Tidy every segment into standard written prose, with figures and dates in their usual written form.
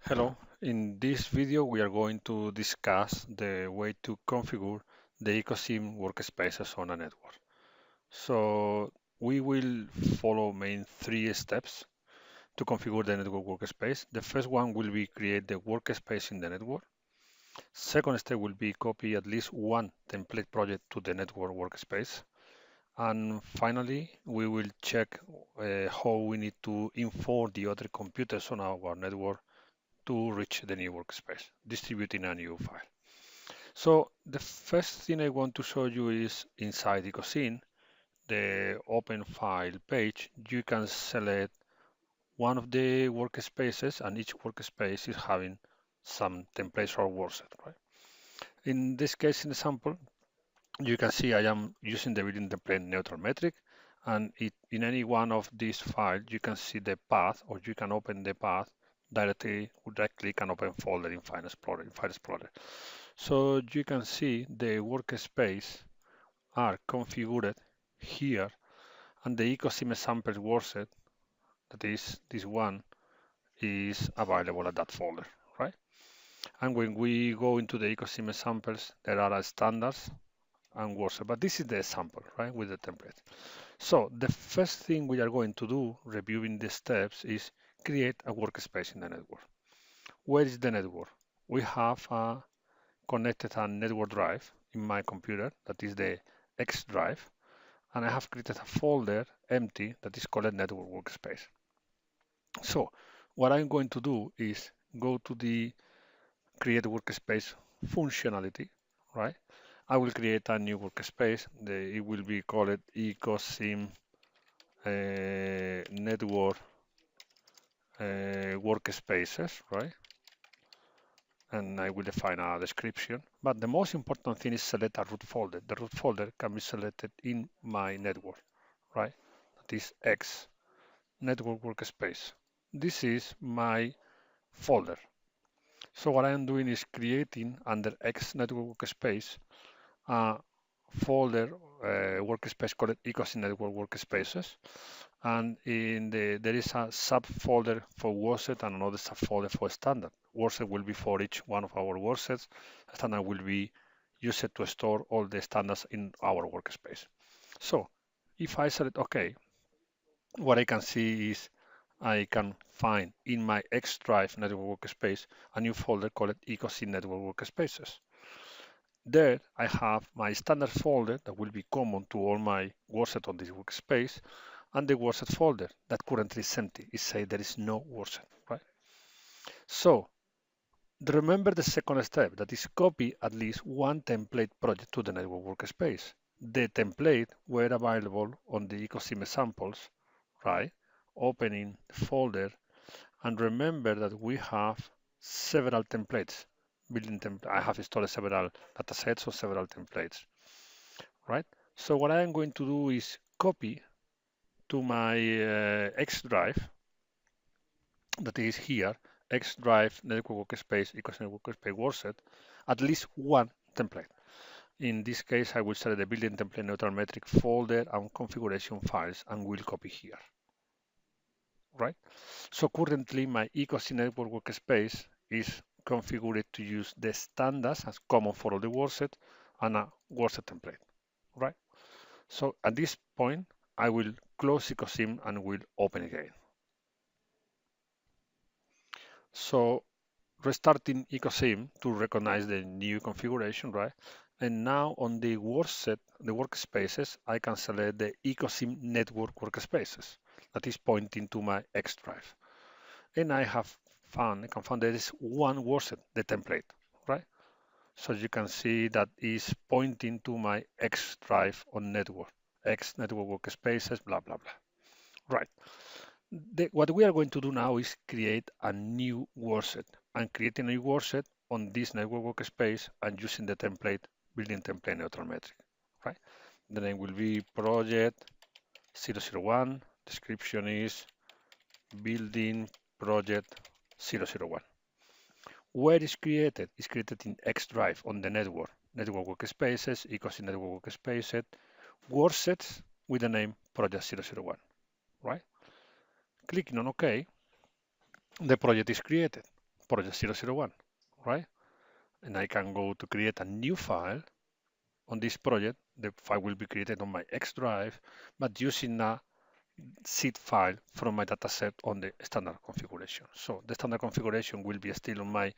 Hello, in this video we are going to discuss the way to configure the AECOsim workspaces on a network. So we will follow main three steps to configure the network workspace. The first one will be create the workspace in the network. Second step will be copy at least one template project to the network workspace. And finally, we will check how we need to inform the other computers on our network to reach the new workspace, distributing a new file. So the first thing I want to show you is inside AECOsim, the open file page, you can select one of the workspaces and each workspace is having some templates or worksets, right? In this case, in example, you can see I am using the building template neutral metric, and in any one of these files, you can see the path, or you can open the path directly with right click and open folder in File Explorer. So you can see the workspace are configured here, and the AECOsim samples workset, that is this one, is available at that folder, right? And when we go into the AECOsim samples, there are standards and workset, but this is the sample, right, with the template. So the first thing we are going to do, reviewing the steps, is create a workspace in the network. Where is the network? We have connected a network drive in my computer, that is the X drive, and I have created a folder empty that is called network workspace. So what I'm going to do is go to the create workspace functionality, right? I will create a new workspace. It will be called AECOsim network workspaces, right? And I will define a description. But the most important thing is select a root folder. The root folder can be selected in my network, right? That is X network workspace. This is my folder. So what I am doing is creating under X network workspace a folder workspace called AECOsim network workspaces, and there is a subfolder for workset and another subfolder for standard. Workset will be for each one of our worksets. Standard will be used to store all the standards in our workspace. So if I select OK, what I can see is I can find in my X Drive network workspace a new folder called AECOsim network workspaces. There I have my standard folder that will be common to all my worksets on this workspace, and the workset folder that currently is empty. It says there is no workset, right? So remember the second step, that is copy at least one template project to the network workspace. The template were available on the AECOsim samples, right? Opening the folder, and remember that we have several templates. I have installed several datasets or several templates, right? So what I am going to do is copy to my X drive, that is here, X drive network workspace equals network workspace workset, at least one template. In this case, I will select the building template neutral metric folder and configuration files and will copy here, right? So currently my AECOsim network workspace is configured to use the standards as common for all the worksets and a workset template, right? So at this point, I will close AECOsim and will open again. So restarting AECOsim to recognize the new configuration, right? And now on the workspaces, I can select the AECOsim network workspaces. That is pointing to my X drive. And I can find there is one workset, the template, right? So you can see that is pointing to my X drive on network, X network workspaces, blah, blah, blah. Right. What we are going to do now is create a new workset and creating a new workset on this network workspace and using the template, building template neutral metric, right? The name will be project 001. Description is building project 001. Where is created? It's created in X drive on the network workspaces, AECOsim network workspaces, worksets with the name project 001, right? Clicking on OK, the project is created. project 001, right? And I can go to create a new file on this project. The file will be created on my X drive, but using a seed file from my dataset on the standard configuration. So the standard configuration will be still on my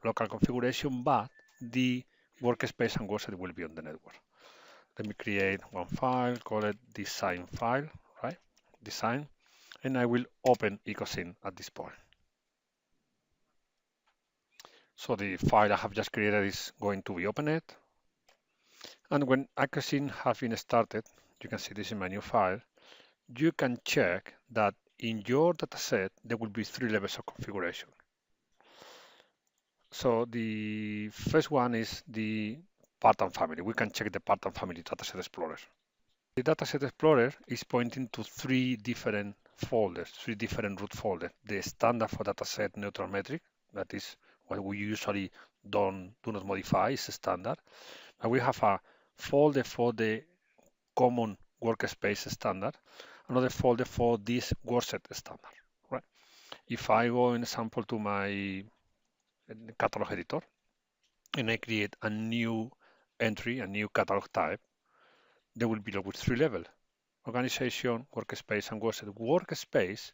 local configuration, but the workspace and workspace will be on the network. Let me create one file, call it design file, right? Design, and I will open AECOsim at this point. So the file I have just created is going to be opened. And when AECOsim has been started, you can see this in my new file, you can check that in your dataset, there will be 3 levels of configuration. So the first one is the pattern family. We can check the pattern family dataset explorer. The dataset explorer is pointing to 3 different folders, 3 different root folders. The standard for dataset neutral metric, that is what we usually do not modify, is standard. And we have a folder for the common workspace standard, another folder for this workspace standard, right? If I go, in example, to my catalog editor, and I create a new entry, a new catalog type, there will be with 3 levels: organization, workspace, and workspace. Workspace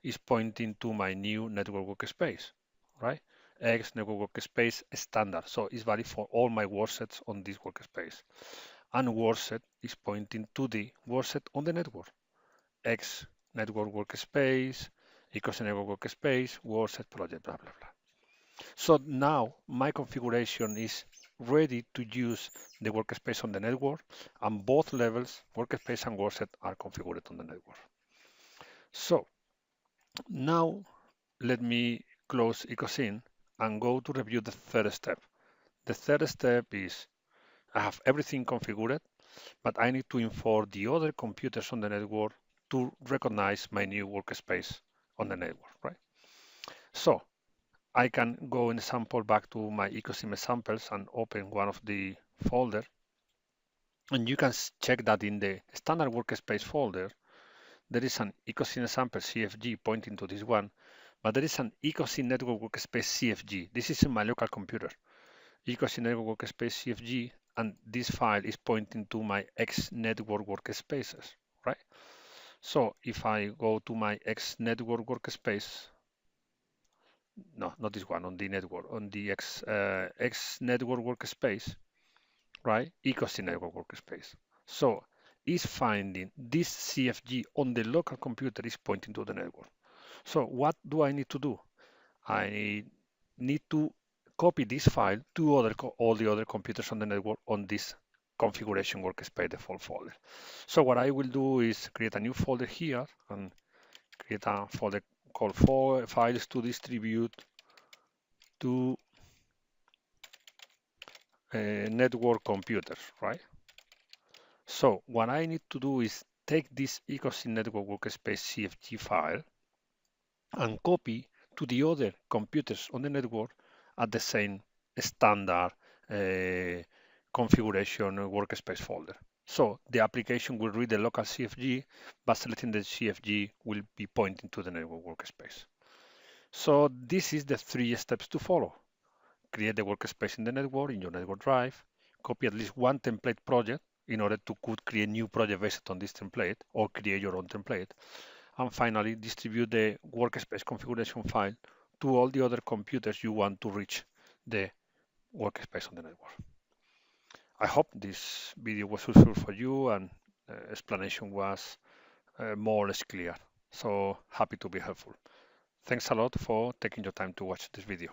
is pointing to my new network workspace, right? X network workspace standard. So it's valid for all my worksets on this workspace. And workset is pointing to the workset on the network. X network workspace, AECOsim network workspace, workset project, blah, blah, blah. So now my configuration is ready to use the workspace on the network, and both levels, workspace and workset, are configured on the network. So now let me close AECOsim and go to review the third step. The third step is I have everything configured, but I need to inform the other computers on the network to recognize my new workspace on the network, right? So I can go and sample back to my AECOsim samples and open one of the folder. And you can check that in the standard workspace folder, there is an AECOsim sample CFG pointing to this one, but there is an AECOsim network workspace CFG. This is in my local computer. AECOsim network workspace CFG, and this file is pointing to my X network workspaces, right? So if I go to my X network workspace, no, not this one, on the network, on the X network workspace, right? AECOsim network workspace. So is finding this CFG on the local computer is pointing to the network. So what do I need to do? I need to copy this file to all the other computers on the network on this configuration workspace default folder. So what I will do is create a new folder here and create a folder called files to distribute to network computers, right? So what I need to do is take this AECOsim network workspace CFG file and copy to the other computers on the network at the same standard configuration workspace folder. So the application will read the local CFG, but selecting the CFG will be pointing to the network workspace. So this is the 3 steps to follow. Create the workspace in the network, in your network drive, copy at least one template project in order to create new project based on this template, or create your own template. And finally, distribute the workspace configuration file to all the other computers you want to reach the workspace on the network. I hope this video was useful for you and explanation was more or less clear. So happy to be helpful. Thanks a lot for taking your time to watch this video.